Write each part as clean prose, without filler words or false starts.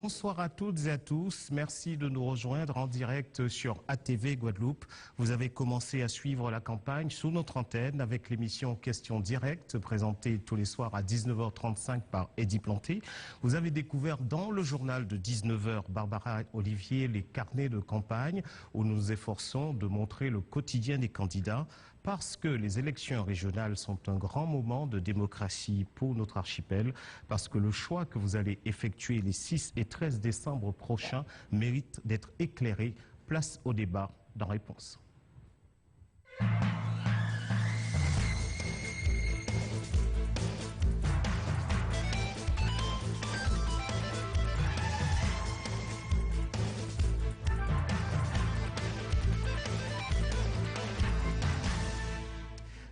Bonsoir à toutes et à tous. Merci de nous rejoindre en direct sur ATV Guadeloupe. Vous avez commencé à suivre la campagne sous notre antenne avec l'émission Questions directes présentée tous les soirs à 19h35 par Eddy Planté. Vous avez découvert dans le journal de 19h Barbara Olivier les carnets de campagne où nous nous efforçons de montrer le quotidien des candidats parce que les élections régionales sont un grand moment de démocratie pour notre archipel, parce que le choix que vous allez effectuer les 6 et 13 décembre prochains mérite d'être éclairé. Place au débat dans Réponse.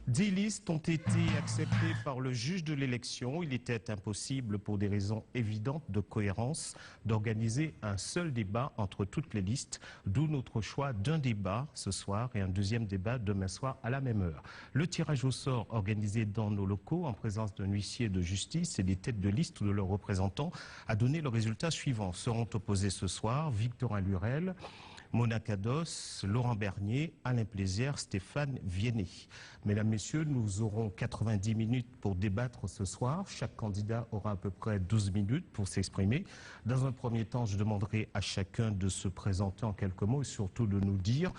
Dix listes ont été acceptées par le juge de l'élection. Il était impossible, pour des raisons évidentes de cohérence, d'organiser un seul débat entre toutes les listes, d'où notre choix d'un débat ce soir et un deuxième débat demain soir à la même heure. Le tirage au sort organisé dans nos locaux en présence d'un huissier de justice et des têtes de liste ou de leurs représentants a donné le résultat suivant. Seront opposés ce soir Victorin Lurel, Mona Kados, Laurent Bernier, Alain Plaisière, Stéphane Viennet. Mesdames, Messieurs, nous aurons 90 minutes pour débattre ce soir. Chaque candidat aura à peu près 12 minutes pour s'exprimer. Dans un premier temps, je demanderai à chacun de se présenter en quelques mots et surtout de nous dire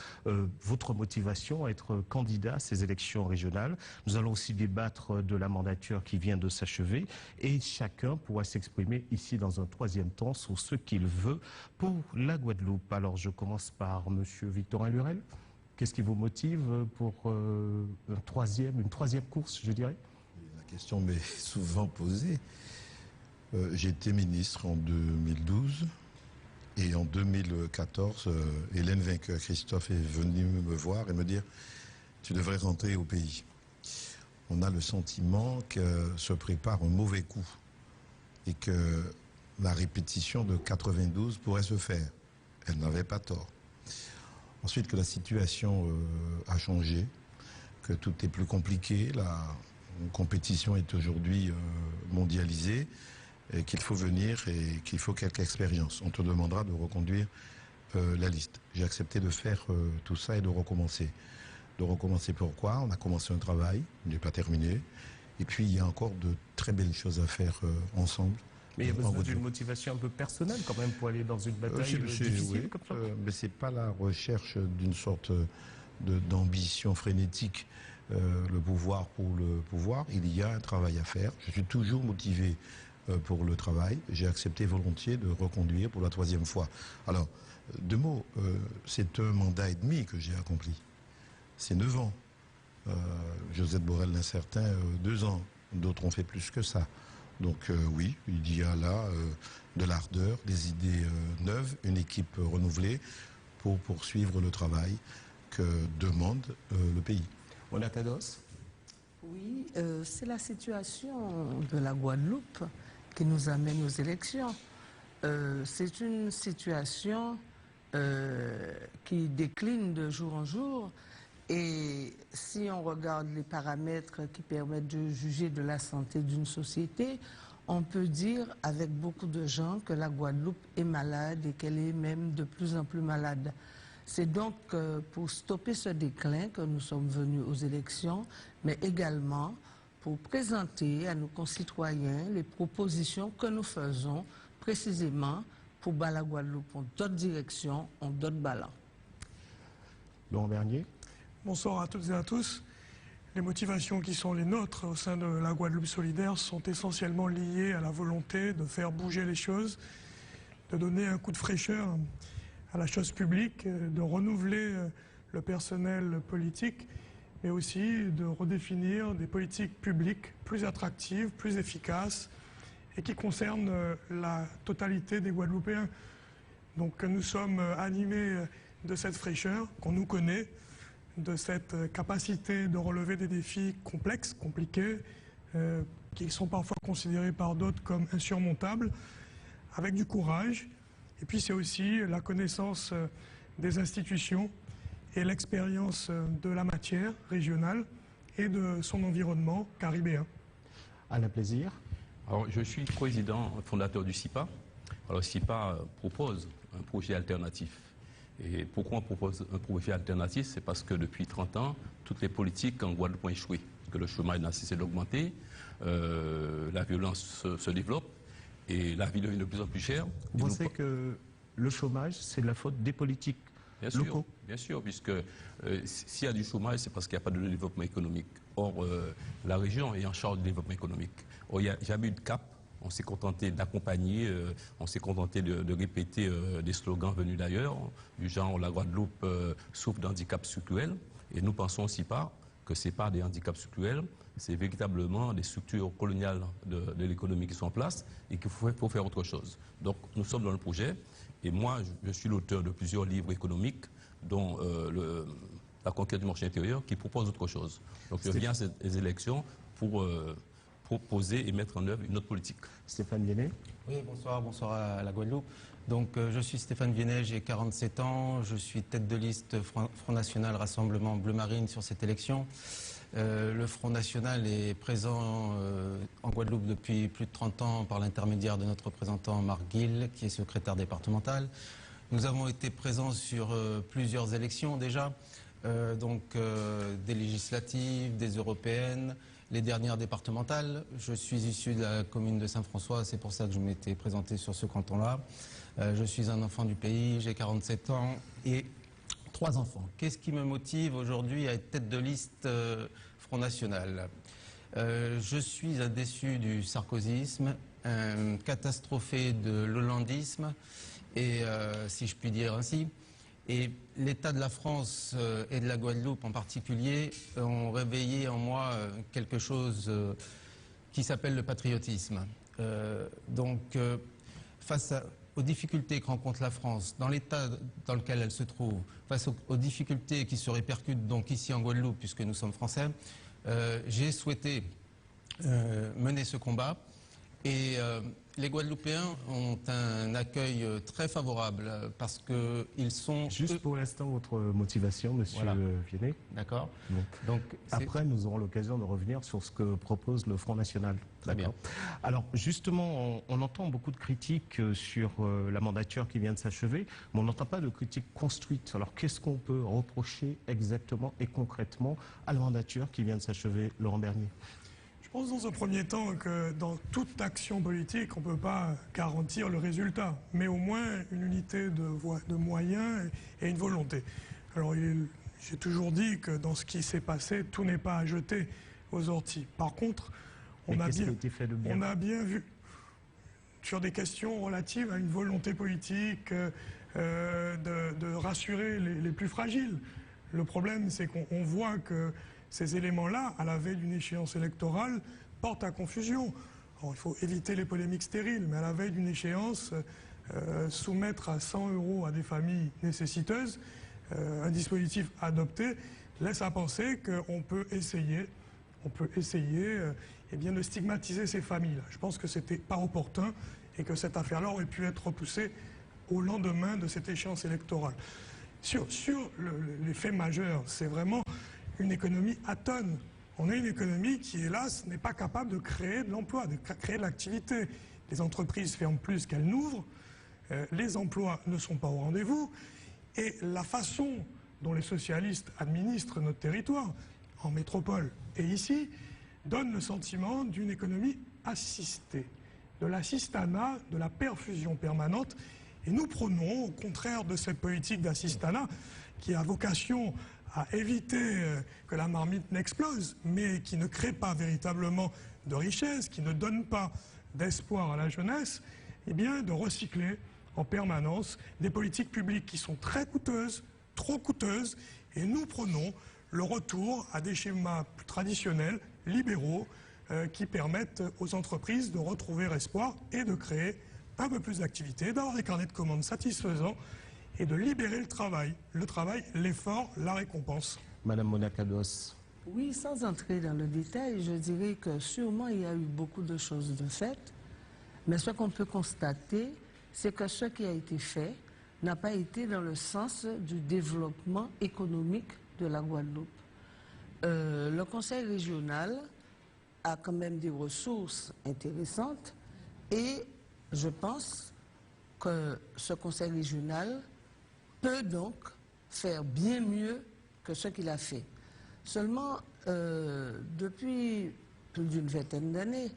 votre motivation à être candidat à ces élections régionales. Nous allons aussi débattre de la mandature qui vient de s'achever et chacun pourra s'exprimer ici dans un troisième temps sur ce qu'il veut pour la Guadeloupe. Alors, je commence par Monsieur Victorin Lurel. Qu'est-ce qui vous motive pour une troisième course, je dirais? La question m'est souvent posée. J'ai été ministre en 2012 et en 2014, Hélène Vainqueur-Christophe est venue me voir et me dire « Tu devrais rentrer au pays ». On a le sentiment que se prépare un mauvais coup et que la répétition de 92 pourrait se faire. Elle n'avait pas tort. Ensuite, que la situation a changé, que tout est plus compliqué, la compétition est aujourd'hui mondialisée, et qu'il faut venir et qu'il faut quelques expériences. On te demandera de reconduire la liste. J'ai accepté de faire tout ça et de recommencer. De recommencer pourquoi? On a commencé un travail, il n'est pas terminé, et puis il y a encore de très belles choses à faire ensemble. Mais il y a besoin d'une motivation un peu personnelle quand même pour aller dans une bataille difficile oui, comme ça. Mais c'est pas la recherche d'une sorte d'ambition frénétique, le pouvoir pour le pouvoir. Il y a un travail à faire. Je suis toujours motivé pour le travail. J'ai accepté volontiers de reconduire pour la troisième fois. Alors, deux mots, c'est un mandat et demi que j'ai accompli. C'est 9 ans. Josette Borrell l'incertain, 2 ans. D'autres ont fait plus que ça. Donc oui, il y a là de l'ardeur, des idées neuves, une équipe renouvelée pour poursuivre le travail que demande le pays. Mona Kados? Oui, c'est la situation de la Guadeloupe qui nous amène aux élections. C'est une situation qui décline de jour en jour. Et si on regarde les paramètres qui permettent de juger de la santé d'une société, on peut dire avec beaucoup de gens que la Guadeloupe est malade et qu'elle est même de plus en plus malade. C'est donc pour stopper ce déclin que nous sommes venus aux élections, mais également pour présenter à nos concitoyens les propositions que nous faisons précisément pour la Guadeloupe en d'autres directions, en d'autres ballons. Laurent Bernier? Bonsoir à toutes et à tous. Les motivations qui sont les nôtres au sein de la Guadeloupe solidaire sont essentiellement liées à la volonté de faire bouger les choses, de donner un coup de fraîcheur à la chose publique, de renouveler le personnel politique, mais aussi de redéfinir des politiques publiques plus attractives, plus efficaces et qui concernent la totalité des Guadeloupéens. Donc nous sommes animés de cette fraîcheur qu'on nous connaît, de cette capacité de relever des défis complexes, compliqués, qui sont parfois considérés par d'autres comme insurmontables, avec du courage. Et puis c'est aussi la connaissance des institutions et l'expérience de la matière régionale et de son environnement caribéen. Alain Plaisière? Alors, je suis président fondateur du CIPA, Alors SIPA propose un projet alternatif. Et pourquoi on propose un projet alternatif? C'est parce que depuis 30 ans, toutes les politiques en Guadeloupe ont échoué. Que le chômage n'a cessé d'augmenter, la violence se développe et la vie devient de plus en plus chère. Vous pensez que le chômage, c'est la faute des politiques locaux? Bien sûr, puisque s'il y a du chômage, c'est parce qu'il n'y a pas de développement économique. Or, la région est en charge du développement économique. Or, il n'y a jamais eu de cap. On s'est contenté d'accompagner, on s'est contenté de répéter des slogans venus d'ailleurs, du genre la Guadeloupe souffre d'handicaps structurels. Et nous pensons aussi pas que ce n'est pas des handicaps structurels, c'est véritablement des structures coloniales de l'économie qui sont en place et qu'il faut faire autre chose. Donc nous sommes dans le projet et moi je suis l'auteur de plusieurs livres économiques dont La conquête du marché intérieur qui propose autre chose. Donc je viens à ces élections pour proposer et mettre en œuvre une autre politique. Stéphane Viennet. Oui, bonsoir à la Guadeloupe. Donc je suis Stéphane Viennet, j'ai 47 ans, je suis tête de liste Front National Rassemblement Bleu Marine sur cette élection. Le Front National est présent en Guadeloupe depuis plus de 30 ans par l'intermédiaire de notre représentant Marc Guil, qui est secrétaire départemental. Nous avons été présents sur plusieurs élections déjà, des législatives, des européennes, les dernières départementales. Je suis issu de la commune de Saint-François, c'est pour ça que je m'étais présenté sur ce canton-là. Je suis un enfant du pays, j'ai 47 ans et 3 enfants. Qu'est-ce qui me motive aujourd'hui à être tête de liste Front National? Je suis un déçu du sarkozysme, un catastrophé de l'hollandisme, et si je puis dire ainsi. Et l'état de la France et de la Guadeloupe en particulier ont réveillé en moi quelque chose qui s'appelle le patriotisme. Face aux difficultés que rencontre la France, dans l'état dans lequel elle se trouve, face aux difficultés qui se répercutent donc ici en Guadeloupe, puisque nous sommes français, j'ai souhaité mener ce combat. Et les Guadeloupéens ont un accueil très favorable parce qu'ils sont... Juste pour l'instant, votre motivation, monsieur Viennet. D'accord. Donc, après, nous aurons l'occasion de revenir sur ce que propose le Front National. Très bien. Alors, justement, on entend beaucoup de critiques sur la mandature qui vient de s'achever, mais on n'entend pas de critiques construites. Alors, qu'est-ce qu'on peut reprocher exactement et concrètement à la mandature qui vient de s'achever, Laurent Bernier? Je pense dans un premier temps que dans toute action politique, on ne peut pas garantir le résultat, mais au moins une unité de moyens et une volonté. Alors j'ai toujours dit que dans ce qui s'est passé, tout n'est pas à jeter aux orties. Par contre, on a bien vu sur des questions relatives à une volonté politique de rassurer les plus fragiles. Le problème, c'est qu'on voit que ces éléments-là, à la veille d'une échéance électorale, portent à confusion. Alors, il faut éviter les polémiques stériles, mais à la veille d'une échéance, soumettre à 100 € à des familles nécessiteuses, un dispositif adopté, laisse à penser qu'on peut essayer de stigmatiser ces familles-là. Je pense que ce n'était pas opportun et que cette affaire-là aurait pu être repoussée au lendemain de cette échéance électorale. Sur les faits majeurs, c'est vraiment une économie atone. On a une économie qui, hélas, n'est pas capable de créer de l'emploi, de créer de l'activité. Les entreprises ferment plus qu'elles n'ouvrent, les emplois ne sont pas au rendez-vous, et la façon dont les socialistes administrent notre territoire, en métropole et ici, donne le sentiment d'une économie assistée, de l'assistanat, de la perfusion permanente. Et nous prônons, au contraire de cette politique d'assistanat, qui a vocation à éviter que la marmite n'explose, mais qui ne crée pas véritablement de richesse, qui ne donne pas d'espoir à la jeunesse, eh bien de recycler en permanence des politiques publiques qui sont très coûteuses, trop coûteuses, et nous prenons le retour à des schémas plus traditionnels, libéraux, qui permettent aux entreprises de retrouver espoir et de créer un peu plus d'activité, d'avoir des carnets de commandes satisfaisants, et de libérer le travail, l'effort, la récompense. Madame Monacados. Oui, sans entrer dans le détail, je dirais que sûrement il y a eu beaucoup de choses de faites, mais ce qu'on peut constater, c'est que ce qui a été fait n'a pas été dans le sens du développement économique de la Guadeloupe. Le Conseil régional a quand même des ressources intéressantes et je pense que ce conseil régional peut donc faire bien mieux que ce qu'il a fait. Seulement, depuis plus d'une vingtaine d'années,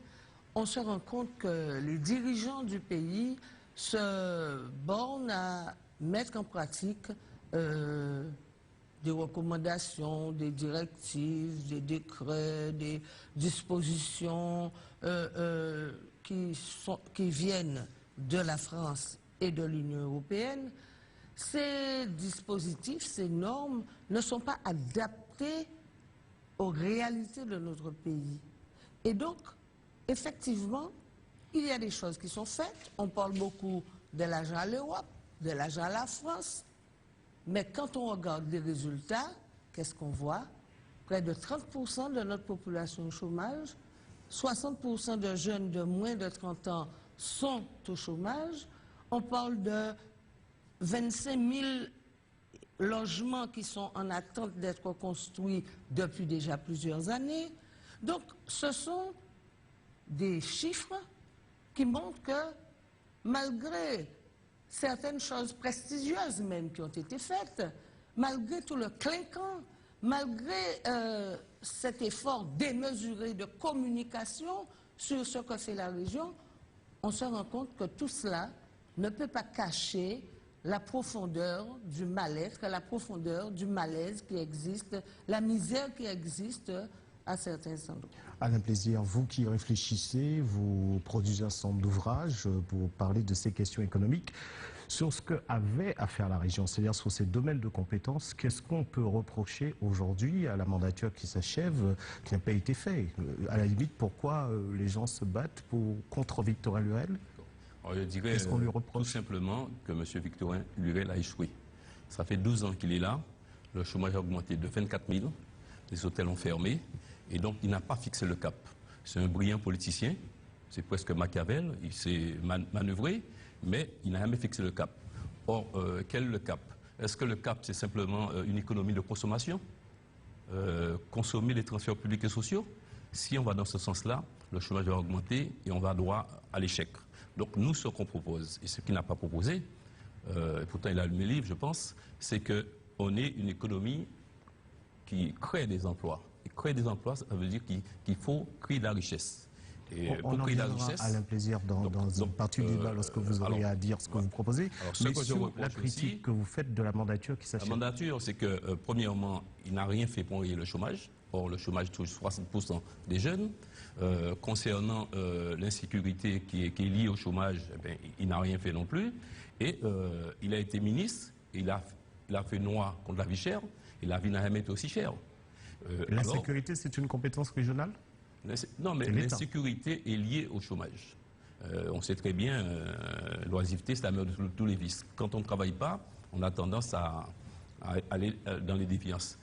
on se rend compte que les dirigeants du pays se bornent à mettre en pratique des recommandations, des directives, des décrets, des dispositions qui viennent de la France et de l'Union européenne. Ces dispositifs, ces normes ne sont pas adaptés aux réalités de notre pays. Et donc, effectivement, il y a des choses qui sont faites. On parle beaucoup de l'argent à l'Europe, de l'argent à la France. Mais quand on regarde les résultats, qu'est-ce qu'on voit? Près de 30% de notre population au chômage, 60% de jeunes de moins de 30 ans sont au chômage. On parle de 25 000 logements qui sont en attente d'être construits depuis déjà plusieurs années. Donc, ce sont des chiffres qui montrent que malgré certaines choses prestigieuses même qui ont été faites, malgré tout le clinquant, malgré cet effort démesuré de communication sur ce que fait la région, on se rend compte que tout cela ne peut pas cacher la profondeur du mal-être, la profondeur du malaise qui existe, la misère qui existe à certains endroits. Alain Plaisir, vous qui réfléchissez, vous produisez un certain nombre d'ouvrages pour parler de ces questions économiques. Sur ce qu'avait à faire la région, c'est-à-dire sur ces domaines de compétences, qu'est-ce qu'on peut reprocher aujourd'hui à la mandature qui s'achève, qui n'a pas été fait? À la limite, pourquoi les gens se battent contre Victorin Lurel? Alors, je dirais Qu'est-ce qu'on lui reproche? tout simplement que M. Victorin Lurel a échoué. Ça fait 12 ans qu'il est là, le chômage a augmenté de 24 000, les hôtels ont fermé, et donc il n'a pas fixé le cap. C'est un brillant politicien, c'est presque Machiavel, il s'est manœuvré, mais il n'a jamais fixé le cap. Or, quel est le cap? Est-ce que le cap, c'est simplement une économie de consommation? Consommer les transferts publics et sociaux? Si on va dans ce sens-là, le chômage va augmenter et on va droit à l'échec. Donc nous, ce qu'on propose, et ce qu'il n'a pas proposé, pourtant il a lu mes livres, je pense, c'est qu'on ait une économie qui crée des emplois. Et créer des emplois, ça veut dire qu'il faut créer de la richesse. Et on en viendra à un plaisir dans une partie du débat lorsque vous aurez à dire ce que vous proposez. Mais sur la critique que vous faites de la mandature qui s'achève. La mandature, c'est que, premièrement, il n'a rien fait pour enrayer le chômage. Or, le chômage touche 60% des jeunes. Concernant l'insécurité qui est liée au chômage, eh bien, il n'a rien fait non plus. Et il a été ministre, il a fait noir contre la vie chère, et la vie n'a jamais été aussi chère. L'insécurité, c'est une compétence régionale? Non, mais l'insécurité est liée au chômage. On sait très bien, l'oisiveté, c'est la mère de tous les vices. Quand on ne travaille pas, on a tendance à aller dans les déviances.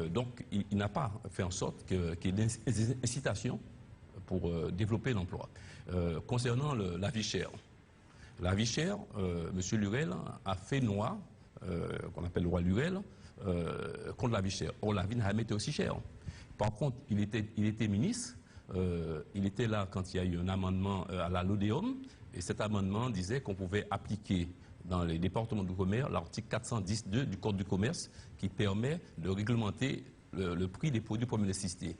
Donc, il n'a pas fait en sorte qu'il y ait des incitations pour développer l'emploi. Concernant la vie chère, M. Lurel a fait noir, qu'on appelle le roi Lurel, contre la vie chère. Or, la vie n'a jamais été aussi chère. Par contre, il était ministre, il était là quand il y a eu un amendement à la LODEOM, et cet amendement disait qu'on pouvait appliquer dans les départements d'outre-mer l'article 410.2 du Code du commerce qui permet de réglementer le prix des produits première nécessité.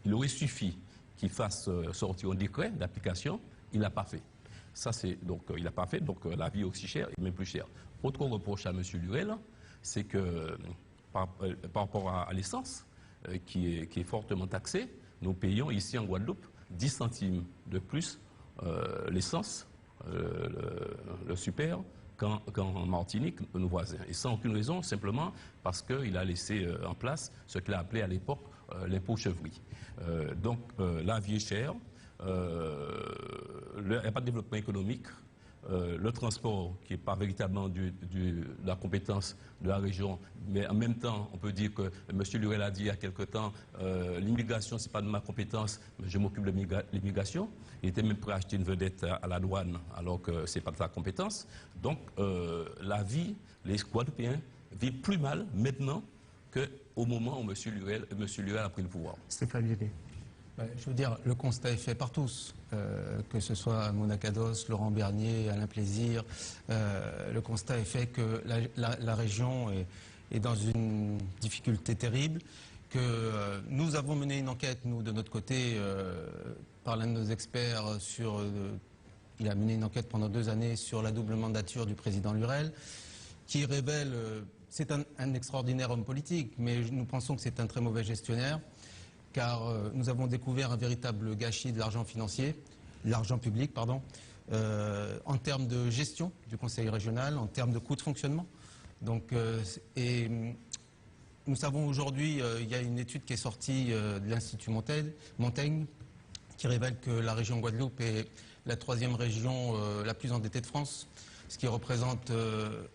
Il aurait suffi qu'il fasse sortir un décret d'application, il n'a pas fait. Donc il n'a pas fait, donc la vie est aussi chère et même plus chère. Autre reproche à M. Lurel, c'est que par rapport à l'essence, qui est fortement taxée, nous payons ici en Guadeloupe 10 centimes de plus l'essence, le super, qu'en Martinique, nos voisins. Et sans aucune raison, simplement parce qu'il a laissé en place ce qu'il a appelé à l'époque l'impôt chevrerie. Donc la vie est chère, il n'y a pas de développement économique, le transport qui n'est pas véritablement de la compétence de la région, mais en même temps, on peut dire que M. Lurel a dit il y a quelque temps, l'immigration, ce n'est pas de ma compétence, mais je m'occupe de l'immigration. Il était même prêt à acheter une vedette à la douane, alors que ce n'est pas de sa compétence. Donc, la vie, les Guadeloupéens vivent plus mal maintenant qu'au moment où M. Lurel a pris le pouvoir. Stéphane Viennet. Je veux dire, le constat est fait par tous, que ce soit Mona Kados, Laurent Bernier, Alain Plaisir. Le constat est fait que la région est dans une difficulté terrible, que nous avons mené une enquête, nous, de notre côté, par l'un de nos experts, il a mené une enquête pendant 2 années sur la double mandature du président Lurel, qui révèle, c'est un extraordinaire homme politique, mais nous pensons que c'est un très mauvais gestionnaire, car nous avons découvert un véritable gâchis de l'argent public, en termes de gestion du Conseil régional, en termes de coûts de fonctionnement. Donc, nous savons aujourd'hui, il y a une étude qui est sortie de l'Institut Montaigne, qui révèle que la région Guadeloupe est la 3e région la plus endettée de France, ce qui représente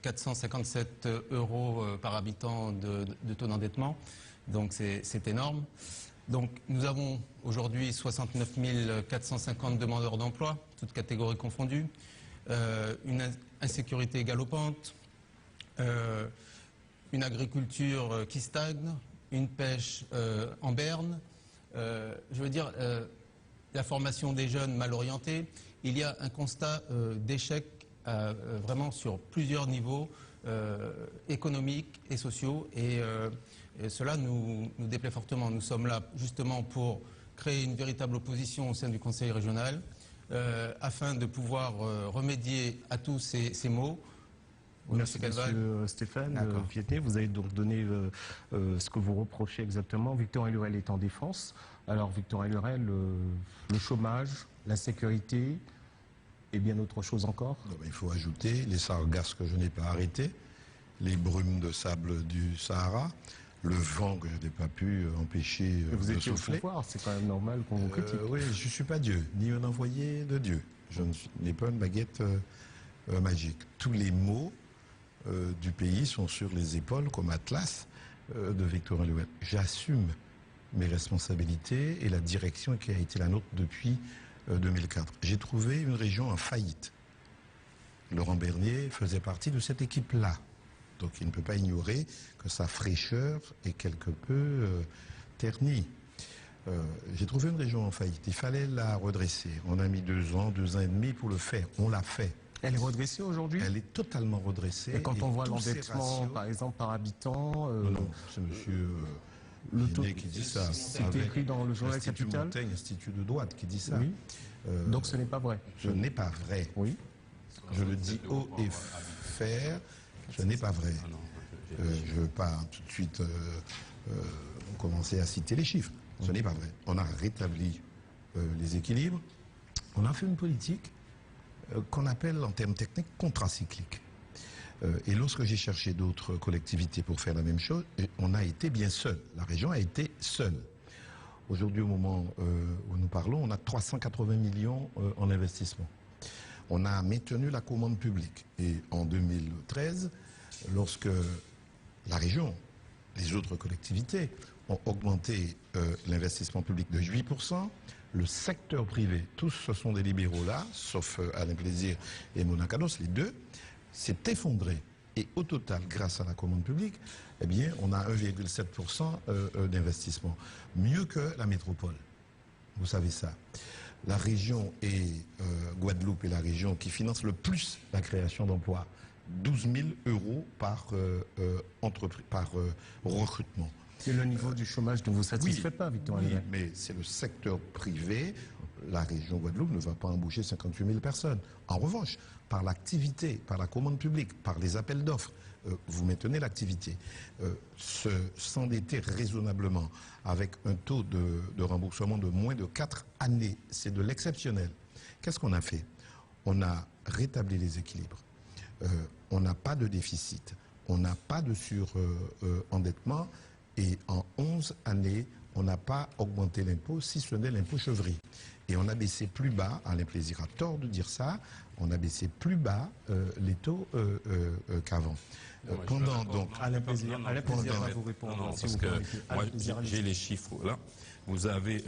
457 € par habitant de taux d'endettement. Donc c'est énorme. Donc nous avons aujourd'hui 69 450 demandeurs d'emploi, toutes catégories confondues, une insécurité galopante, une agriculture qui stagne, une pêche en berne. Je veux dire, la formation des jeunes mal orientés. Il y a un constat d'échec vraiment sur plusieurs niveaux économiques et sociaux. Et cela nous déplaît fortement. Nous sommes là justement pour créer une véritable opposition au sein du Conseil régional afin de pouvoir remédier à tous ces maux. Merci, Monsieur Stéphane Vietnet. Vous avez donc donné ce que vous reprochez exactement. Victorin Lurel est en défense. Alors, Victorin Lurel, le chômage, l'insécurité et bien autre chose encore. Il faut ajouter les sargasses que je n'ai pas arrêtées, les brumes de sable du Sahara, le vent que je n'ai pas pu empêcher de souffler. Vous étiez au pouvoir, c'est quand même normal qu'on vous critique. Oui, je ne suis pas Dieu, ni un envoyé de Dieu. Je n'ai pas une baguette magique. Tous les maux du pays sont sur les épaules, comme Atlas, de Victorin Lurel. J'assume mes responsabilités et la direction qui a été la nôtre depuis 2004. J'ai trouvé une région en faillite. Laurent Bernier faisait partie de cette équipe-là. Donc il ne peut pas ignorer que sa fraîcheur est quelque peu ternie. J'ai trouvé une région en faillite. Il fallait la redresser. On a mis 2 ans, 2 ans et demi pour le faire. On l'a fait. Elle est redressée aujourd'hui? Elle est totalement redressée. Et quand on voit l'endettement, par exemple, par habitant... Non, c'est monsieur Vinet qui dit ça. C'est écrit dans le journal Capital. Montaigne, Institut de droite, qui dit ça. Oui. Donc ce n'est pas vrai. Ce n'est pas vrai. Oui. Je le dis haut et fort, ce n'est pas vrai. Je ne veux pas tout de suite commencer à citer les chiffres. Ce n'est pas vrai. On a rétabli les équilibres. On a fait une politique qu'on appelle en termes techniques contracyclique. Et lorsque j'ai cherché d'autres collectivités pour faire la même chose, on a été bien seul. La région a été seule. Aujourd'hui, au moment où nous parlons, on a 380 millions en investissement. On a maintenu la commande publique. Et en 2013, lorsque la région, les autres collectivités, ont augmenté l'investissement public de 8%, le secteur privé, tous ce sont des libéraux là, sauf Alain Plaisir et Mona Kados, les deux, s'est effondré. Et au total, grâce à la commande publique, eh bien, on a 1,7% d'investissement. Mieux que la métropole. Vous savez ça. La région Guadeloupe est la région qui finance le plus la création d'emplois. 12 000 € par recrutement. Et le niveau du chômage ne vous satisfait pas, Victorin Lurel? Oui, mais c'est le secteur privé. La région Guadeloupe ne va pas embaucher 58 000 personnes. En revanche, par l'activité, par la commande publique, par les appels d'offres, vous maintenez l'activité. S'endetter raisonnablement avec un taux de remboursement de moins de 4 années, c'est de l'exceptionnel. Qu'est-ce qu'on a fait? On a rétabli les équilibres. On n'a pas de déficit. On n'a pas de surendettement. Et en 11 années, on n'a pas augmenté l'impôt, si ce n'est l'impôt chevrerie. Et on a baissé plus bas, Alain Plaisir a tort de dire ça, on a baissé plus bas les taux qu'avant. Pendant donc, Alain Plaisir va vous répondre. Non, parce que moi, j'ai les chiffres là. Vous avez,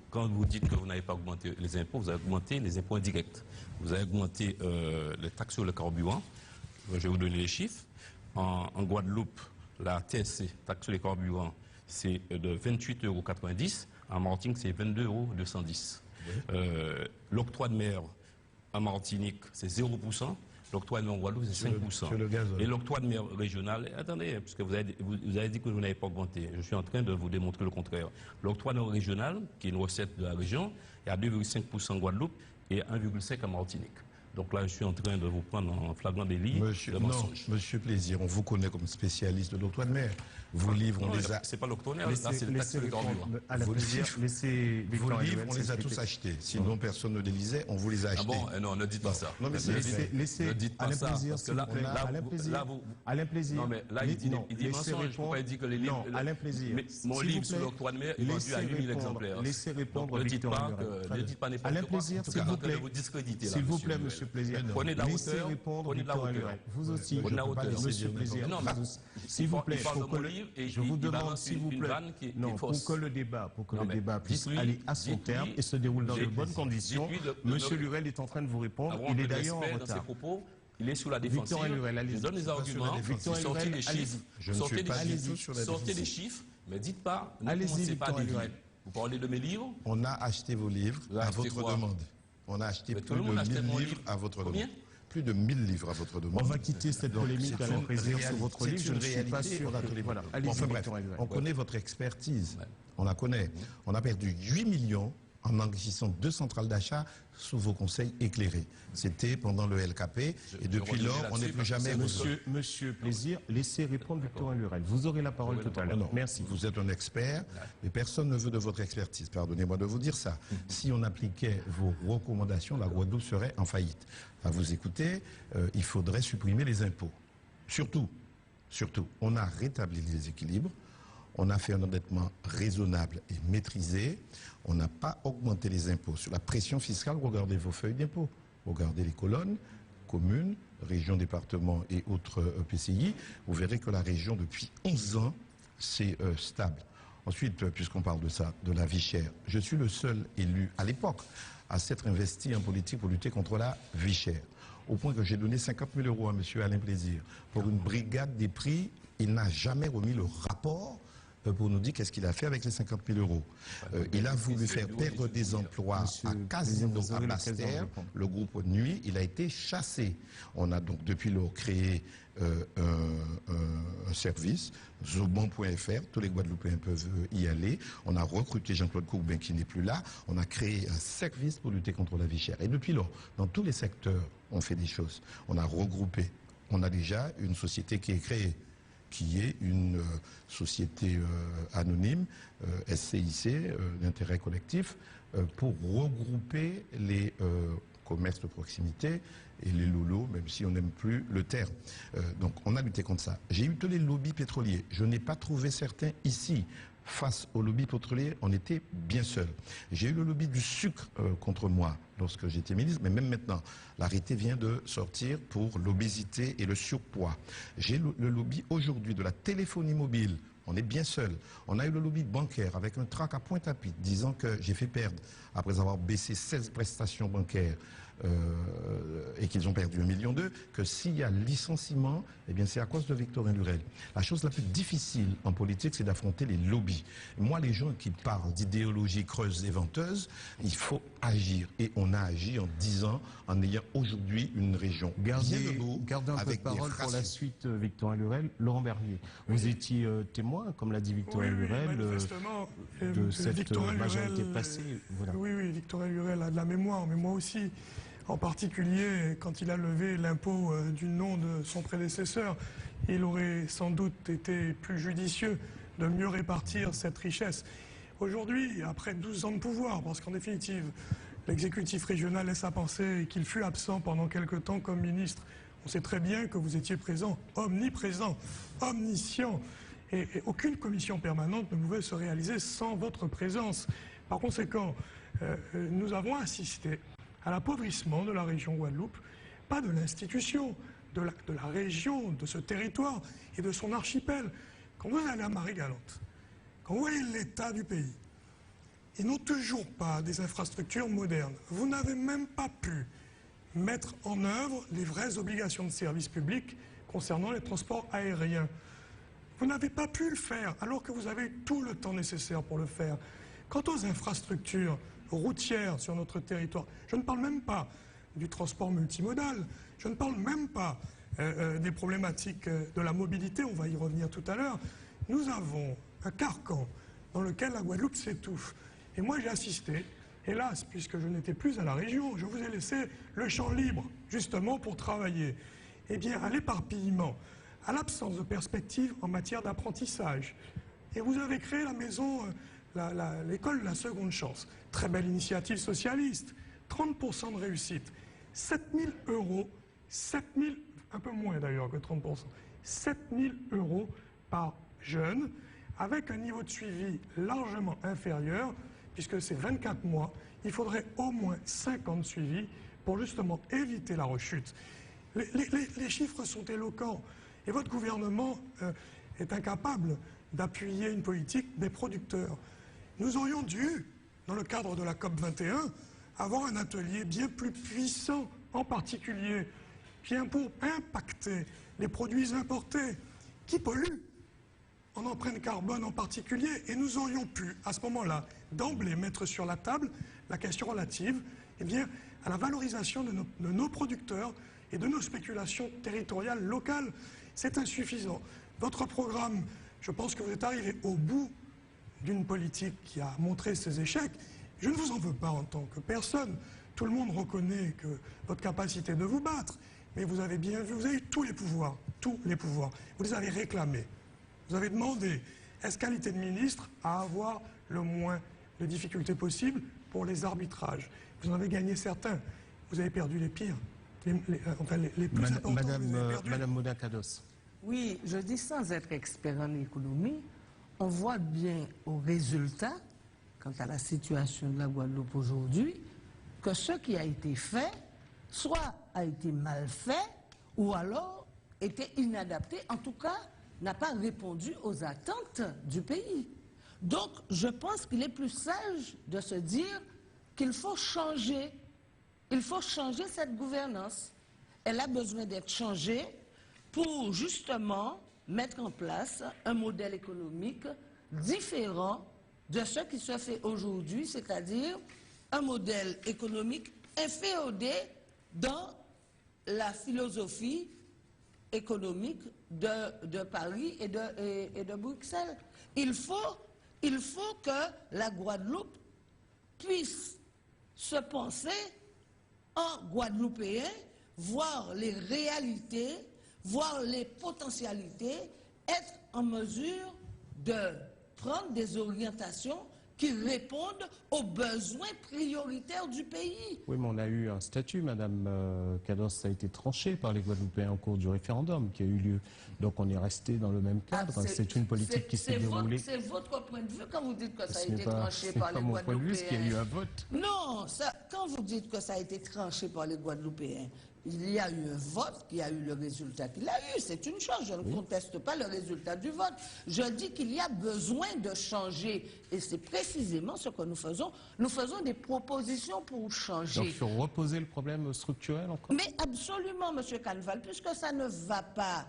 quand vous dites que vous n'avez pas augmenté les impôts, vous avez augmenté les impôts indirects. Vous avez augmenté les taxes sur le carburant. Je vais vous donner les chiffres. En Guadeloupe, la TSC, taxe sur les carburants, c'est de 28,90 €. En Martinique, c'est 22,210 €. L'octroi de mer en Martinique, c'est 0%. L'octroi de mer en Guadeloupe, c'est 5%. Sur le gazole. Et l'octroi de mer régional, attendez, puisque vous avez dit que vous n'avez pas augmenté. Je suis en train de vous démontrer le contraire. L'octroi de mer régional, qui est une recette de la région, est à 2,5% en Guadeloupe et 1,5% en Martinique. Donc là, je suis en train de vous prendre en flagrant délit de mensonge. Monsieur Plaisir, on vous connaît comme spécialiste de l'octroi de mer. Vos livres, on les a... C'est pas l'octroi de mer, là, c'est le taxe sur le carburant. Vos livres, on les a tous achetés. Sinon, personne ne les lisait, on vous les a achetés. Ah bon? Non, ne dites pas ça. Non, mais ne dites pas ça. Plaisir, Parce que là, Alain Plaisir. Non, mais là, il dit mensonge. Je ne peux pas dire que les livres... Non, Alain Plaisir. Mon livre sur l'octroi de mer est vendu à 8000 exemplaires. Laissez répondre Victor Lurel. Ne dites pas n'importe quoi. Alain Plaisir, s'il vous plaît. Vous discréditez là. S'il vous plaît, monsieur Plaisir. Prenez de la Laissez hauteur. répondre Prenez de la Victor hauteur. Lurel. Vous aussi, Prenez de la hauteur. monsieur Plaisir. Non, mais s'il vous plaît, je vous demande s'il vous plaît, non, pour que le débat puisse aller à son terme et se déroule dans de bonnes conditions. Monsieur Lurel est en train de vous répondre. Il est d'ailleurs en retard. Il est sous la défensive. Je donne les arguments, sortez les chiffres, sortez les chiffres, mais dites pas, ne commencez pas des livres. Vous parlez de mes livres. On a acheté vos livres à votre demande. On a acheté plus de 1000 livres à votre demande. Plus de 1000 livres à votre demande. On va quitter cette polémique à la présidence sur votre livre. Je ne suis pas sûr. Voilà. Enfin bref, on connaît votre expertise. On la connaît. On a perdu 8 millions en enrichissant 2 centrales d'achat sous vos conseils éclairés. C'était pendant le LKP et depuis lors, on n'est plus jamais... Monsieur Plaisir, laissez répondre Victor Lurel. Vous aurez la parole tout à l'heure. Merci. Vous êtes un expert, mais personne ne veut de votre expertise. Pardonnez-moi de vous dire ça. Si on appliquait vos recommandations, la Guadeloupe serait en faillite. À vous écouter, il faudrait supprimer les impôts. Surtout, on a rétabli les équilibres. On a fait un endettement raisonnable et maîtrisé. On n'a pas augmenté les impôts. Sur la pression fiscale, regardez vos feuilles d'impôts. Regardez les colonnes, communes, régions, départements et autres PCI. Vous verrez que la région, depuis 11 ans, c'est stable. Ensuite, puisqu'on parle de ça, de la vie chère, je suis le seul élu à l'époque à s'être investi en politique pour lutter contre la vie chère. Au point que j'ai donné 50 000 € à M. Alain Plaisir pour une brigade des prix. Il n'a jamais remis le rapport pour nous dire qu'est-ce qu'il a fait avec les 50 000 €. Il a voulu faire perdre des emplois à Casino, à Basse-Terre, le groupe Nuit, il a été chassé. On a donc depuis lors créé un service, Zoban.fr, tous les Guadeloupéens peuvent y aller. On a recruté Jean-Claude Courbin qui n'est plus là. On a créé un service pour lutter contre la vie chère. Et depuis lors, dans tous les secteurs, on fait des choses. On a regroupé. On a déjà une société qui est créée, qui est une société anonyme, SCIC, d'intérêt collectif, pour regrouper les commerces de proximité et les lolos, même si on n'aime plus le terme. Donc on a lutté contre ça. J'ai eu tous les lobbies pétroliers. Je n'ai pas trouvé certains ici. Face au lobby pétrolier, on était bien seuls. J'ai eu le lobby du sucre contre moi lorsque j'étais ministre, mais même maintenant, l'arrêté vient de sortir pour l'obésité et le surpoids. J'ai le lobby aujourd'hui de la téléphonie mobile. On est bien seul. On a eu le lobby bancaire avec un trac à Pointe-à-Pitre disant que j'ai fait perdre, après avoir baissé 16 prestations bancaires et qu'ils ont perdu 1,2 million, que s'il y a licenciement, eh bien c'est à cause de Victor Lurel. La chose la plus difficile en politique, c'est d'affronter les lobbies. Moi, les gens qui parlent d'idéologie creuse et venteuse, il faut agir. Et on a agi en 10 ans en ayant aujourd'hui une région Gardez un peu de parole pour la suite, Victor Lurel. Laurent Bernier, vous étiez témoin, comme l'a dit Victor Lurel, de cette majorité passée. Voilà. Oui, Victor Lurel a de la mémoire, mais moi aussi. En particulier, quand il a levé l'impôt du nom de son prédécesseur, il aurait sans doute été plus judicieux de mieux répartir cette richesse. Aujourd'hui, après 12 ans de pouvoir, parce qu'en définitive, l'exécutif régional laisse à penser qu'il fut absent pendant quelque temps comme ministre. On sait très bien que vous étiez présent, omniprésent, omniscient, et aucune commission permanente ne pouvait se réaliser sans votre présence. Par conséquent, nous avons assisté à l'appauvrissement de la région Guadeloupe, pas de l'institution, de la région, de ce territoire et de son archipel. Quand vous allez à Marie-Galante, quand vous voyez l'état du pays, ils n'ont toujours pas des infrastructures modernes. Vous n'avez même pas pu mettre en œuvre les vraies obligations de service public concernant les transports aériens. Vous n'avez pas pu le faire, alors que vous avez tout le temps nécessaire pour le faire. Quant aux infrastructures routières sur notre territoire, je ne parle même pas du transport multimodal, je ne parle même pas des problématiques de la mobilité, on va y revenir tout à l'heure. Nous avons un carcan dans lequel la Guadeloupe s'étouffe. Et moi j'ai assisté, hélas, puisque je n'étais plus à la région, je vous ai laissé le champ libre, justement pour travailler. Eh bien, à l'éparpillement, à l'absence de perspective en matière d'apprentissage. Et vous avez créé la maison, l'école de la seconde chance. Très belle initiative socialiste, 30% de réussite, 7 000 euros, 7 000, un peu moins d'ailleurs que 30%, 7 000 euros par jeune, avec un niveau de suivi largement inférieur, puisque c'est 24 mois, il faudrait au moins 5 ans de suivi pour justement éviter la rechute. Les chiffres sont éloquents et votre gouvernement est incapable d'appuyer une politique des producteurs. Nous aurions dû, dans le cadre de la COP21, avoir un atelier bien plus puissant, en particulier, bien pour impacter les produits importés qui polluent, en empreinte carbone en particulier, et nous aurions pu, à ce moment-là, d'emblée mettre sur la table la question relative à la valorisation de nos producteurs et de nos spéculations territoriales locales. C'est insuffisant. Votre programme, je pense que vous êtes arrivé au bout d'une politique qui a montré ses échecs. Je ne vous en veux pas en tant que personne. Tout le monde reconnaît que votre capacité de vous battre, mais vous avez bien vu, vous avez eu tous les pouvoirs, vous les avez réclamés. Vous avez demandé, qualité de ministre, à avoir le moins de difficultés possibles pour les arbitrages. Vous en avez gagné certains, vous avez perdu les pires, les plus importants. Madame Mouna-Kados. Oui, je dis sans être expert en économie, on voit bien au résultat, quant à la situation de la Guadeloupe aujourd'hui, que ce qui a été fait, soit a été mal fait, ou alors était inadapté, en tout cas, n'a pas répondu aux attentes du pays. Donc, je pense qu'il est plus sage de se dire qu'il faut changer. Il faut changer cette gouvernance. Elle a besoin d'être changée pour justement mettre en place un modèle économique différent de ce qui se fait aujourd'hui, c'est-à-dire un modèle économique inféodé dans la philosophie économique de Paris et de Bruxelles. Il faut que la Guadeloupe puisse se penser en Guadeloupéen, voir les réalités, voir les potentialités, être en mesure de prendre des orientations qui répondent aux besoins prioritaires du pays. Oui, mais on a eu un statut, Madame Kados, ça a été tranché par les Guadeloupéens au cours du référendum qui a eu lieu. Donc on est resté dans le même cadre. C'est une politique qui s'est déroulée. C'est votre point de vue quand vous dites que ça a été tranché par les Guadeloupéens. C'est pas mon point de vue, c'est qu'il y a eu un vote. Non, quand vous dites que ça a été tranché par les Guadeloupéens, il y a eu un vote qui a eu le résultat qu'il a eu. C'est une chose, je ne conteste pas le résultat du vote. Je dis qu'il y a besoin de changer. Et c'est précisément ce que nous faisons. Nous faisons des propositions pour changer. Donc il faut reposer le problème structurel encore. Mais absolument, M. Canval, puisque ça ne va pas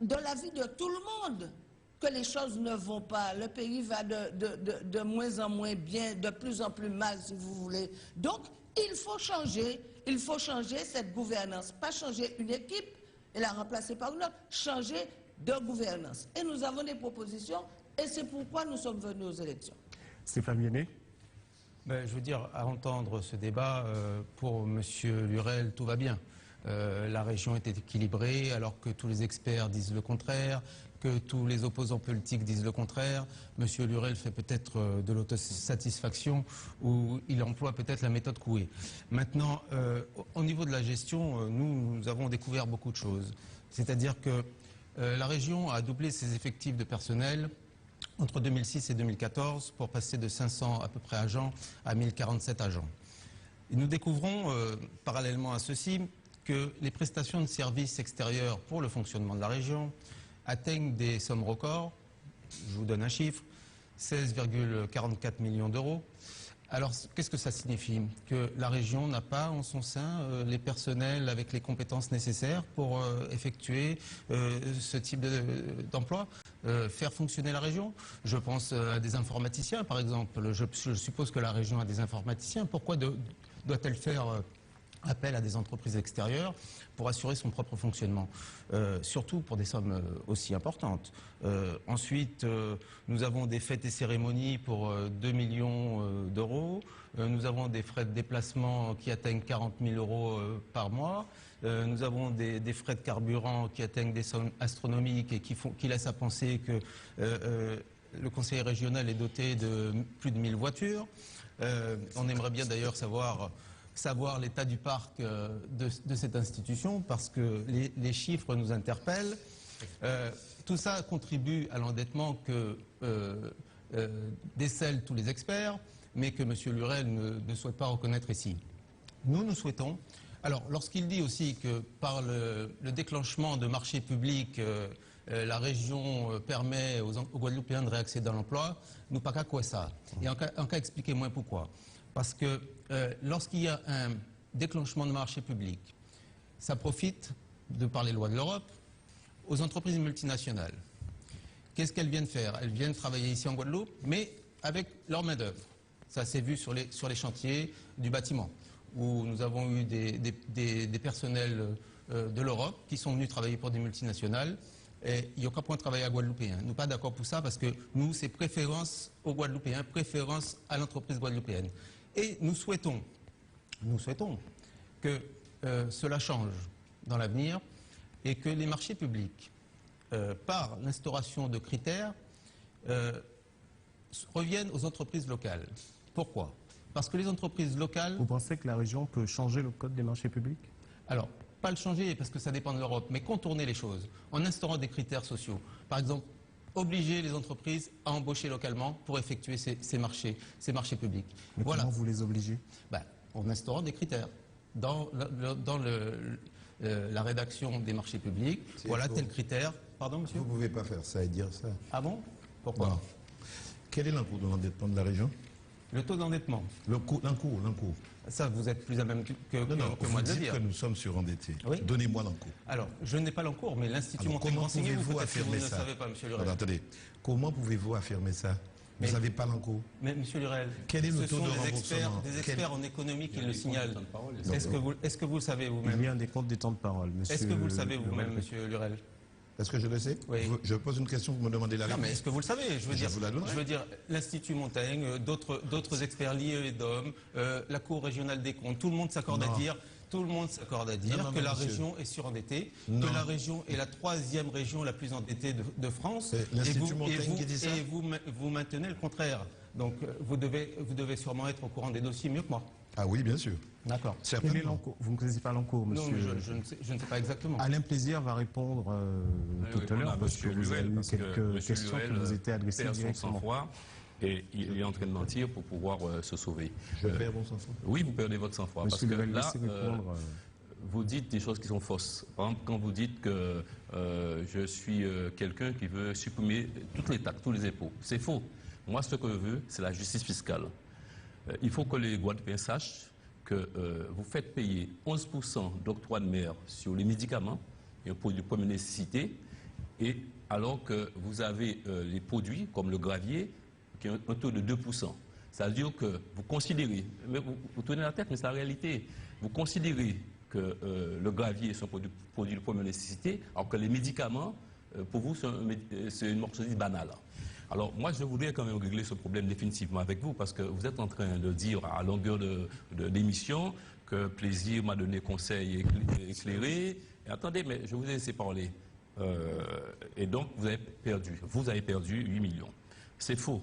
de l'avis de tout le monde, que les choses ne vont pas. Le pays va de moins en moins bien, de plus en plus mal, si vous voulez. Donc, il faut changer cette gouvernance. Pas changer une équipe et la remplacer par une autre. Changer de gouvernance. Et nous avons des propositions et c'est pourquoi nous sommes venus aux élections. Stéphane Viennet. Je veux dire, à entendre ce débat, pour M. Lurel, tout va bien. La région était équilibrée alors que tous les experts disent le contraire, que tous les opposants politiques disent le contraire. M. Lurel fait peut-être de l'autosatisfaction ou il emploie peut-être la méthode Coué. Maintenant, au niveau de la gestion, nous avons découvert beaucoup de choses. C'est-à-dire que la région a doublé ses effectifs de personnel entre 2006 et 2014 pour passer de 500 à peu près agents à 1047 agents. Et nous découvrons, parallèlement à ceci, que les prestations de services extérieurs pour le fonctionnement de la région atteignent des sommes records. Je vous donne un chiffre, 16,44 millions d'euros. Alors, qu'est-ce que ça signifie? Que la région n'a pas en son sein les personnels avec les compétences nécessaires pour effectuer ce type d'emploi, faire fonctionner la région. Je pense à des informaticiens, par exemple. Je suppose que la région a des informaticiens. Pourquoi doit-elle faire appel à des entreprises extérieures pour assurer son propre fonctionnement, surtout pour des sommes aussi importantes. Ensuite, nous avons des fêtes et cérémonies pour 2 millions d'euros. Nous avons des frais de déplacement qui atteignent 40 000 euros par mois. Nous avons des frais de carburant qui atteignent des sommes astronomiques et qui laissent à penser que le conseiller régional est doté de plus de 1000 voitures. On aimerait bien d'ailleurs savoir l'état du parc de cette institution, parce que les chiffres nous interpellent. Tout ça contribue à l'endettement que décèlent tous les experts, mais que M. Lurel ne souhaite pas reconnaître ici. Nous souhaitons... Alors, lorsqu'il dit aussi que par le déclenchement de marchés publics, la région permet aux Guadeloupéens de réaccéder à l'emploi, nous pas qu'à quoi ça. Et en cas expliquez-moi pourquoi. Parce que lorsqu'il y a un déclenchement de marché public, ça profite, de par les lois de l'Europe, aux entreprises multinationales. Qu'est-ce qu'elles viennent faire? Elles viennent travailler ici en Guadeloupe, mais avec leur main-d'œuvre. Ça s'est vu sur les chantiers du bâtiment, où nous avons eu des personnels de l'Europe qui sont venus travailler pour des multinationales. Et il n'y a aucun point de travail à Guadeloupéen. Nous ne sommes pas d'accord pour ça, parce que nous, c'est préférence aux Guadeloupéens, préférence à l'entreprise guadeloupéenne. Et nous souhaitons que cela change dans l'avenir et que les marchés publics, par l'instauration de critères, reviennent aux entreprises locales. Pourquoi? Parce que les entreprises locales... Vous pensez que la région peut changer le code des marchés publics? Alors, pas le changer parce que ça dépend de l'Europe, mais contourner les choses en instaurant des critères sociaux. Par exemple, obliger les entreprises à embaucher localement pour effectuer ces marchés publics. Mais voilà. Comment vous les obligez? En instaurant des critères. Dans la rédaction des marchés publics, voilà tel critère. Pardon, monsieur? Vous ne pouvez pas faire ça et dire ça. Ah bon? Pourquoi? Non. Quel est l'encours de l'endettement de la région? Le taux d'endettement. L'encours. Ça, vous êtes plus à même que vous moi de le dites dire. que nous sommes surendettés. Oui. Donnez-moi l'encours. Alors, je n'ai pas l'encours, mais l'Institut Alors, Montaigne comment renseigné, pouvez-vous peut-être que vous affirmer ne ça? savez pas, monsieur Lurel. Attendez, comment pouvez-vous affirmer ça? Vous Mais- n'avez pas l'encours. Mais monsieur Lurel, Quel est le ce taux sont de des experts, remboursement? en économie qui le des signalent. temps de parole. Est-ce que vous le savez Il vous-même? y a un décompte des temps de parole, monsieur. Est-ce que vous le savez Lurel. vous-même, monsieur Lurel? Est-ce que je le sais? Oui. Je pose une question, vous me demandez la Non, réponse. mais est-ce que vous le savez? Je vous la donne. L'Institut Montaigne, d'autres experts liés et d'hommes, la Cour régionale des comptes, tout le monde s'accorde à Non. dire Non, que la monsieur. région est surendettée, Non. que la région est la 3e région la plus endettée de France. C'est l'Institut Montaigne qui dit ça? Et vous maintenez le contraire. Donc vous devez sûrement être au courant des dossiers mieux que moi. Ah oui, bien sûr. D'accord. Quel est Certainement. l'encours? Vous ne connaissez pas l'encours, Non, monsieur? mais je ne sais pas exactement. Alain Plaisir va répondre tout à répondre l'heure, à parce que monsieur vous avez Lurel, eu parce que quelques monsieur questions qui Lurel vous étaient adressées perd son directement. sang-froid et il est en train de mentir pour pouvoir se sauver. Je perds mon sang-froid. Oui, vous perdez votre sang-froid. Parce Monsieur que Lurel, là, laissez répondre. vous dites des choses qui sont fausses. Par exemple, quand vous dites que je suis quelqu'un qui veut supprimer toutes les taxes, tous les impôts, c'est faux. Moi, ce que je veux, c'est la justice fiscale. Il faut que les Guadeloupéens sachent que vous faites payer 11% d'octroi de mer sur les médicaments, et un produit de première nécessité, et alors que vous avez les produits, comme le gravier, qui ont un taux de 2%. C'est-à-dire que vous considérez, mais vous tournez la tête, mais c'est la réalité, vous considérez que le gravier est un produit de première nécessité, alors que les médicaments, pour vous, c'est une marchandise banale. Alors moi, je voudrais quand même régler ce problème définitivement avec vous, parce que vous êtes en train de dire à longueur d'émission que Plaisir m'a donné conseil éclairé. Et attendez, mais je vous ai laissé parler. Et donc, vous avez perdu 8 millions. C'est faux.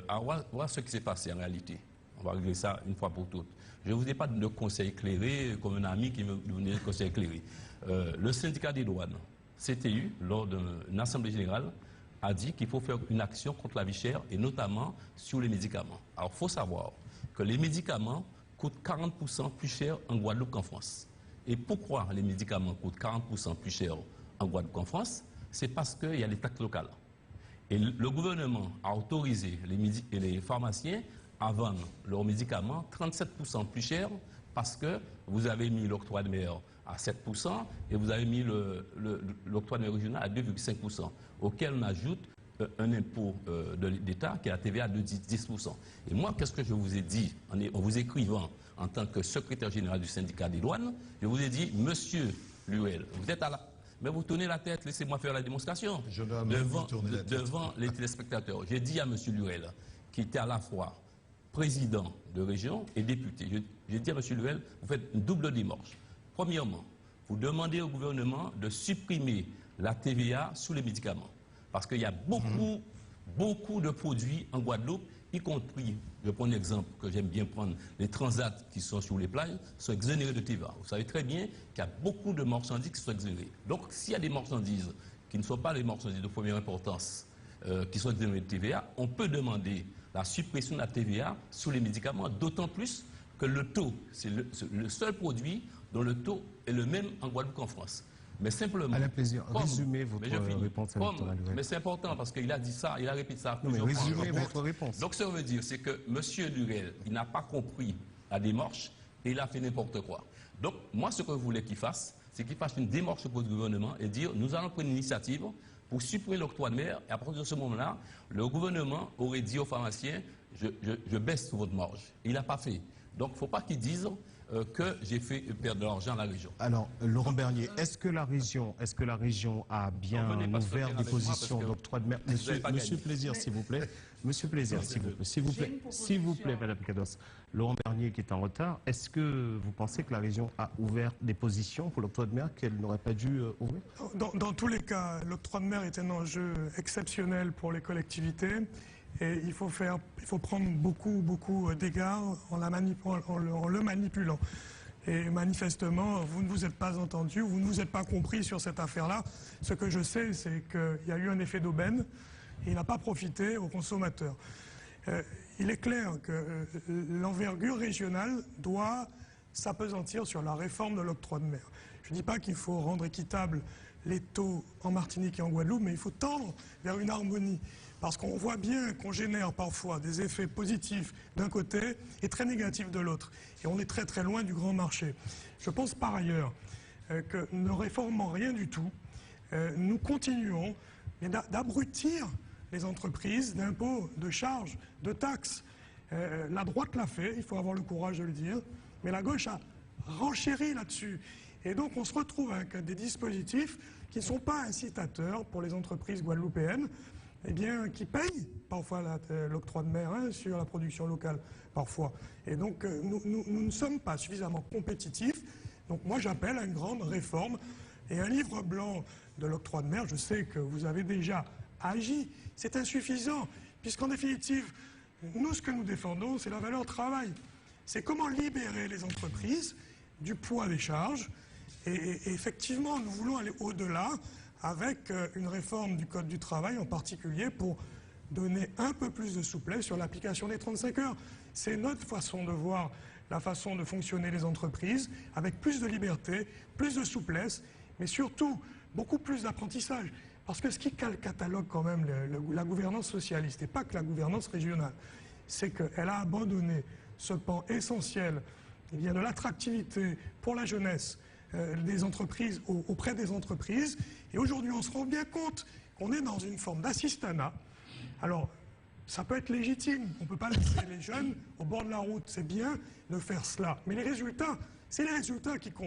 Alors, voilà ce qui s'est passé en réalité. On va régler ça une fois pour toutes. Je ne vous ai pas donné de conseil éclairé comme un ami qui me donnait un conseil éclairé. Le syndicat des douanes, CTU, lors d'une assemblée générale, a dit qu'il faut faire une action contre la vie chère et notamment sur les médicaments. Alors, il faut savoir que les médicaments coûtent 40% plus cher en Guadeloupe qu'en France. Et pourquoi les médicaments coûtent 40% plus cher en Guadeloupe qu'en France? C'est parce qu'il y a des taxes locales. Et le gouvernement a autorisé les pharmaciens à vendre leurs médicaments 37% plus cher parce que vous avez mis l'octroi de mer à 7% et vous avez mis l'octroi de mer régional à 2,5%, auquel on ajoute un impôt d'État qui est la TVA de 10%. Et moi, qu'est-ce que je vous ai dit en vous écrivant en tant que secrétaire général du syndicat des douanes? Je vous ai dit, monsieur Luel, vous êtes à la... Mais vous tournez la tête, laissez-moi faire la démonstration devant les téléspectateurs. J'ai dit à monsieur Luel, qui était à la fois président de région et député, j'ai dit à monsieur Luel, vous faites une double démarche. Premièrement, vous demandez au gouvernement de supprimer la TVA sur les médicaments. Parce qu'il y a beaucoup de produits en Guadeloupe, y compris, je prends un exemple que j'aime bien prendre, les transats qui sont sur les plages sont exonérés de TVA. Vous savez très bien qu'il y a beaucoup de marchandises qui sont exonérées. Donc, s'il y a des marchandises qui ne sont pas les marchandises de première importance, qui sont exonérées de TVA, on peut demander la suppression de la TVA sur les médicaments, d'autant plus que le taux, c'est le seul produit dont le taux est le même en Guadeloupe qu'en France. Mais simplement... Alain Plaisir, résumez votre réponse à Victor Luel. Mais c'est important parce qu'il a dit ça, il a répété ça. Non, mais résumez votre réponse. Donc ça veut dire, c'est que M. Luel, il n'a pas compris la démarche et il a fait n'importe quoi. Donc moi, ce que je voulais qu'il fasse, c'est qu'il fasse une démarche pour le gouvernement et dire, nous allons prendre une initiative pour supprimer l'octroi de mer. Et à partir de ce moment-là, le gouvernement aurait dit aux pharmaciens, je baisse votre marge. Il n'a pas fait. Donc il ne faut pas qu'ils disent... que j'ai fait perdre de l'argent à la région. Alors, Laurent Bernier, est-ce que la région a bien ouvert des positions d'octroi de mer? Monsieur Plaisir, s'il vous plaît. Monsieur Plaisir, s'il vous plaît, Madame Cados. Laurent Bernier qui est en retard, est-ce que vous pensez que la région a ouvert des positions pour l'octroi de mer qu'elle n'aurait pas dû ouvrir? Dans tous les cas, l'octroi de mer est un enjeu exceptionnel pour les collectivités. Et il faut prendre beaucoup d'égards en le manipulant. Et manifestement, vous ne vous êtes pas entendu, vous ne vous êtes pas compris sur cette affaire-là. Ce que je sais, c'est qu'il y a eu un effet d'aubaine et il n'a pas profité aux consommateurs. Il est clair que l'envergure régionale doit s'appesantir sur la réforme de l'octroi de mer. Je ne dis pas qu'il faut rendre équitables les taux en Martinique et en Guadeloupe, mais il faut tendre vers une harmonie. Parce qu'on voit bien qu'on génère parfois des effets positifs d'un côté et très négatifs de l'autre. Et on est très loin du grand marché. Je pense par ailleurs que ne réformant rien du tout, nous continuons d'abrutir les entreprises d'impôts, de charges, de taxes. La droite l'a fait, il faut avoir le courage de le dire, mais la gauche a renchéri là-dessus. Et donc on se retrouve avec des dispositifs qui ne sont pas incitateurs pour les entreprises guadeloupéennes, eh bien, qui payent parfois l'octroi de mer sur la production locale, parfois. Et donc, nous ne sommes pas suffisamment compétitifs. Donc, moi, j'appelle à une grande réforme et un livre blanc de l'octroi de mer. Je sais que vous avez déjà agi. C'est insuffisant, puisqu'en définitive, nous, ce que nous défendons, c'est la valeur travail. C'est comment libérer les entreprises du poids des charges. Et effectivement, nous voulons aller au-delà, avec une réforme du Code du travail en particulier pour donner un peu plus de souplesse sur l'application des 35 heures. C'est notre façon de voir la façon de fonctionner les entreprises, avec plus de liberté, plus de souplesse, mais surtout beaucoup plus d'apprentissage. Parce que ce qui catalogue quand même la gouvernance socialiste, et pas que la gouvernance régionale, c'est qu'elle a abandonné ce pan essentiel de l'attractivité pour la jeunesse, des entreprises auprès des entreprises. Et aujourd'hui, on se rend bien compte qu'on est dans une forme d'assistanat. Alors, ça peut être légitime. On ne peut pas laisser les jeunes au bord de la route. C'est bien de faire cela. Mais les résultats, c'est les résultats qui comptent.